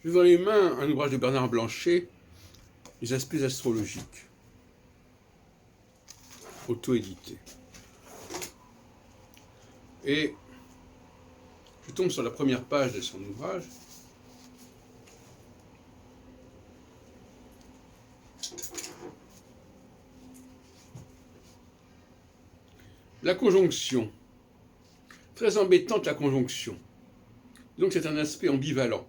J'ai dans les mains un ouvrage de Bernard Blanchet, Les aspects astrologiques, auto-édité. Et je tombe sur la première page de son ouvrage. La conjonction. Très embêtante la conjonction. Donc c'est un aspect ambivalent.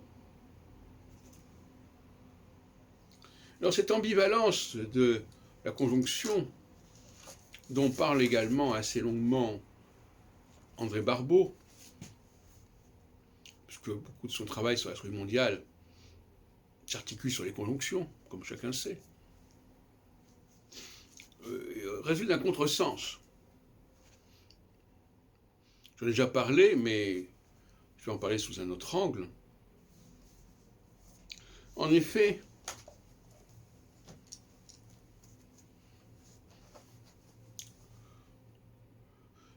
Alors cette ambivalence de la conjonction, dont parle également assez longuement André Barbeau, puisque beaucoup de son travail sur l'astrologie mondiale s'articule sur les conjonctions, comme chacun sait, résulte d'un contresens. J'en ai déjà parlé, mais je vais en parler sous un autre angle. En effet,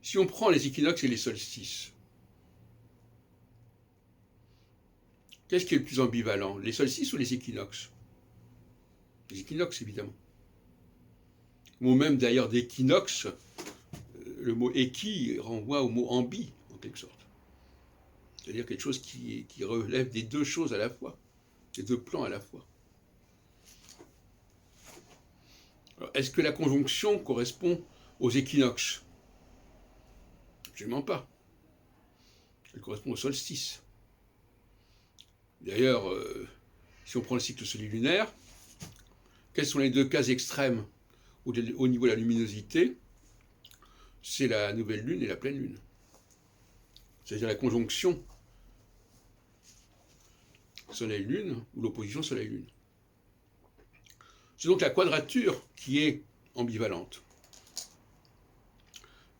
si on prend les équinoxes et les solstices, qu'est-ce qui est le plus ambivalent, les solstices ou les équinoxes? Les équinoxes, évidemment. Le mot même d'ailleurs d'équinoxe, le mot équi renvoie au mot ambi, en quelque sorte. C'est-à-dire quelque chose qui relève des deux choses à la fois, des deux plans à la fois. Alors, est-ce que la conjonction correspond aux équinoxes? Absolument pas. Elle correspond au solstice. D'ailleurs, si on prend le cycle solaire-lunaire, quels sont les deux cas extrêmes au niveau de la luminosité? C'est la nouvelle lune et la pleine lune. C'est-à-dire la conjonction Soleil-Lune ou l'opposition Soleil-Lune. C'est donc la quadrature qui est ambivalente.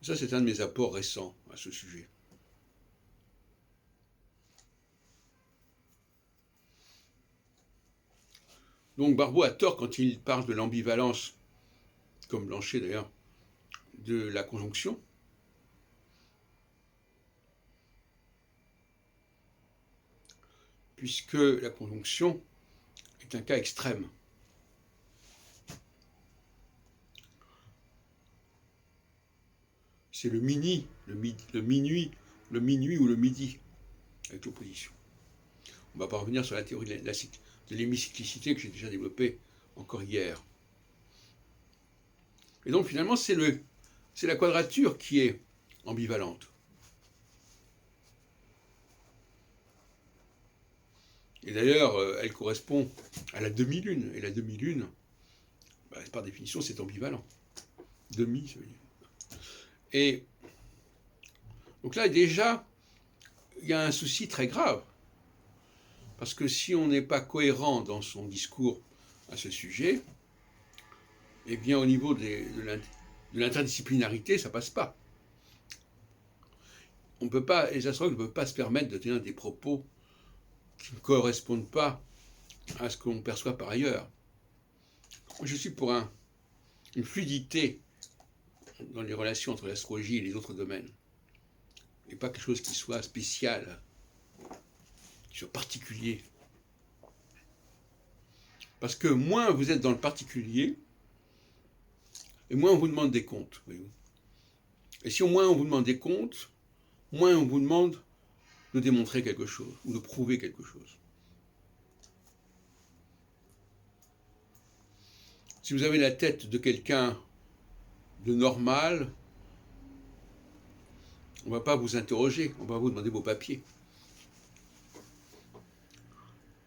Ça, c'est un de mes apports récents à ce sujet. Donc Barbeau a tort quand il parle de l'ambivalence, comme Blanchet d'ailleurs, de la conjonction. Puisque la conjonction est un cas extrême. C'est le minuit ou le midi, avec l'opposition. On ne va pas revenir sur la théorie de l'hémicyclicité que j'ai déjà développée encore hier. Et donc finalement, c'est la quadrature qui est ambivalente. Et d'ailleurs, elle correspond à la demi-lune. Et la demi-lune, par définition, c'est ambivalent. Demi, ça veut dire. Et donc là, déjà, il y a un souci très grave. Parce que si on n'est pas cohérent dans son discours à ce sujet, eh bien, au niveau de l'interdisciplinarité, ça ne passe pas. Les astrologues ne peuvent pas se permettre de tenir des propos qui ne correspondent pas à ce qu'on perçoit par ailleurs. Je suis pour une fluidité dans les relations entre l'astrologie et les autres domaines, et pas quelque chose qui soit spécial, qui soit particulier. Parce que moins vous êtes dans le particulier, et moins on vous demande des comptes. Voyez-vous. Et si au moins on vous demande des comptes, moins on vous demande de démontrer quelque chose, ou de prouver quelque chose. Si vous avez la tête de quelqu'un de normal, on ne va pas vous interroger, on va vous demander vos papiers.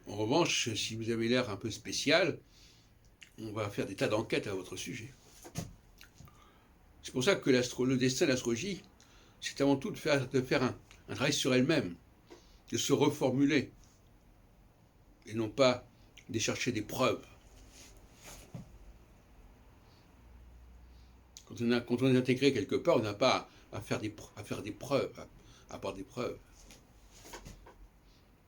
En revanche, si vous avez l'air un peu spécial, on va faire des tas d'enquêtes à votre sujet. C'est pour ça que le destin de l'astrologie, c'est avant tout de faire un travail sur elle-même, de se reformuler, et non pas de chercher des preuves. Quand on est intégré quelque part, on n'a pas à faire des preuves, à avoir des preuves.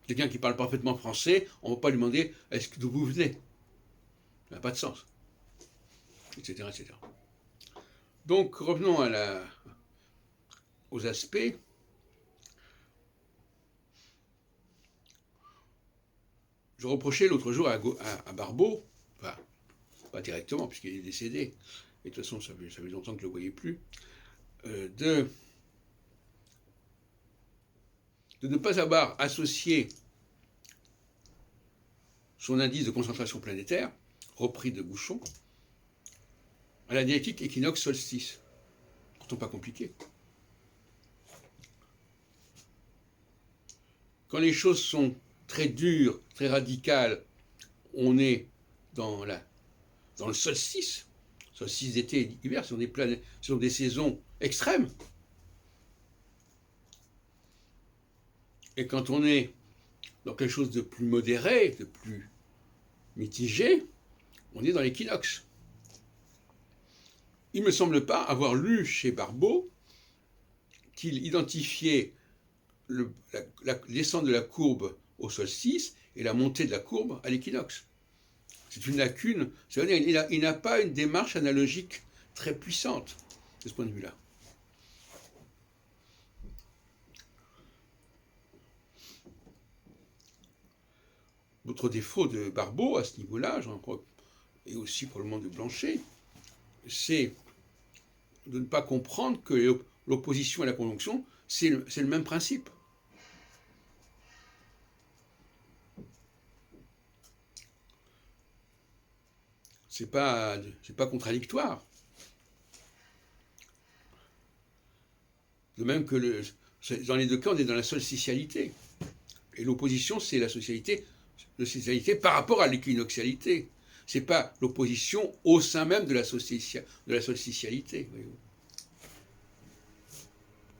Quelqu'un qui parle parfaitement français, on ne va pas lui demander d'où vous venez. Ça n'a pas de sens. Etc., etc. Donc, revenons aux aspects. Je reprochais l'autre jour à Barbeau, enfin, pas directement, puisqu'il est décédé, et de toute façon, ça fait longtemps que je ne le voyais plus, de ne pas avoir associé son indice de concentration planétaire, repris de Bouchon, à la dialectique équinoxe-solstice. Pourtant pas compliqué. Quand les choses sont très dures, très radicales, on est dans le solstice d'été et d'hiver, ce sont des saisons extrêmes. Et quand on est dans quelque chose de plus modéré, de plus mitigé, on est dans l'équinoxe. Il ne me semble pas avoir lu chez Barbeau qu'il identifiait la descente de la courbe au solstice et la montée de la courbe à l'équinoxe. C'est une lacune, c'est-à-dire il n'a pas une démarche analogique très puissante de ce point de vue-là. L'autre défaut de Barbeau à ce niveau-là, et aussi probablement de Blanchet, c'est de ne pas comprendre que l'opposition et la conjonction, c'est le même principe. C'est pas contradictoire. De même que dans les deux cas, on est dans la solsticialité. Et l'opposition, c'est la solsticialité par rapport à l'équinoxialité. C'est pas l'opposition au sein même de la solsticialité. Voyez-vous.